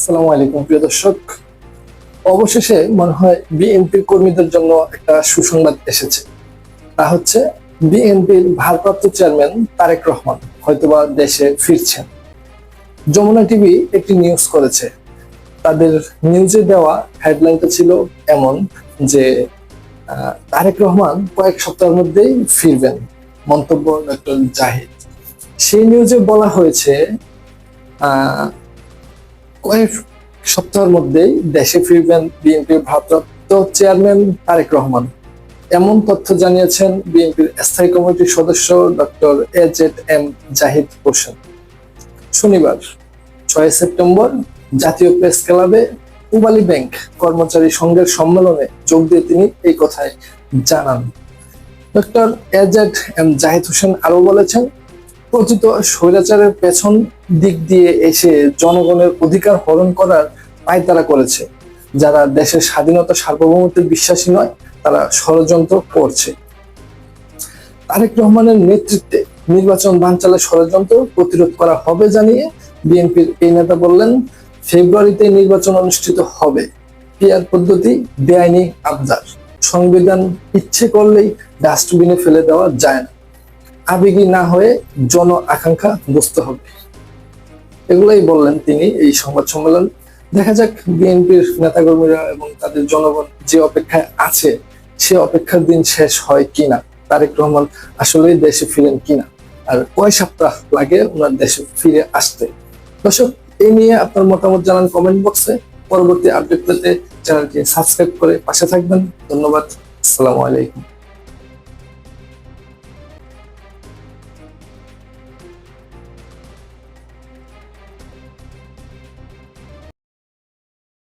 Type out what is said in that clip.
আসসালামু আলাইকুম প্রিয় দর্শক। অবশেষে মনে হয় বিএনপির কর্মীদের জন্য একটা সুসংবাদ এসেছে। তা হচ্ছে বিএনপির ভারপ্রাপ্ত চেয়ারম্যান তারেক রহমান হয়তোবা দেশে ফিরছেন। যমুনা টিভি একটি নিউজ করেছে। তাদের নিউজে দেওয়া হেডলাইনটা ছিল এমন যে তারেক রহমান কয়েক সপ্তাহের মধ্যেই ফিরবেন, মন্তব্য ডক্টর জাহিদ। সেই নিউজে বলা হয়েছে কয়েক সপ্তাহের মধ্যেই দেশে ফিরবেন বিএনপির ভারপ্রাপ্ত চেয়ারম্যান তারেক রহমান। এমন তথ্য জানিয়েছেন বিএনপির স্থায়ী কমিটির সদস্য ডক্টর AZM জাহিদ হোসেন। শনিবার 6 সেপ্টেম্বর জাতীয় প্রেস ক্লাবে পূবালী ব্যাংক কর্মচারী সংঘের সম্মেলনে যোগ দিয়ে তিনি এই কথাই জানান। ডক্টর AZM জাহিদ হোসেন আরো বলেছেন, প্রকৃত স্বৈরাচারের পেছন দিক দিয়ে এসে জনগণের অধিকার হরণ করার পায়তারা করেছে। যারা দেশের স্বাধীনতা সার্বভৌমত্বে বিশ্বাসী নয়, তারা ষড়যন্ত্র করছে। তারেক রহমানের নেতৃত্বে নির্বাচন বানচালের ষড়যন্ত্র প্রতিরোধ করা হবে জানিয়ে বিএনপির এই নেতা বললেন, ফেব্রুয়ারিতে নির্বাচন অনুষ্ঠিত হবে। পিআর পদ্ধতি বেআইনি আবদার, সংবিধান ইচ্ছে করলেই ডাস্টবিনে ফেলে দেওয়া যায় না, আবেগী না হয়ে জন আকাঙ্ক্ষা বুঝতে হবে। এগুলাই বললেন তিনি এই সংবাদ সম্মেলন। দেখা যাক বিএনপির নেতাকর্মীরা এবং তাদের জনগণ যে অপেক্ষায় আছে সে অপেক্ষার দিন শেষ হয় কিনা, তারেক রহমান আসলেই দেশে ফিরেন কিনা, আর কয় সপ্তাহ লাগে ওনার দেশে ফিরে আসতে। দর্শক, এই নিয়ে আপনার মতামত জানান কমেন্ট বক্সে। পরবর্তী আপডেট পেতে চ্যানেলটি সাবস্ক্রাইব করে পাশে থাকবেন। ধন্যবাদ। আসসালামু আলাইকুম।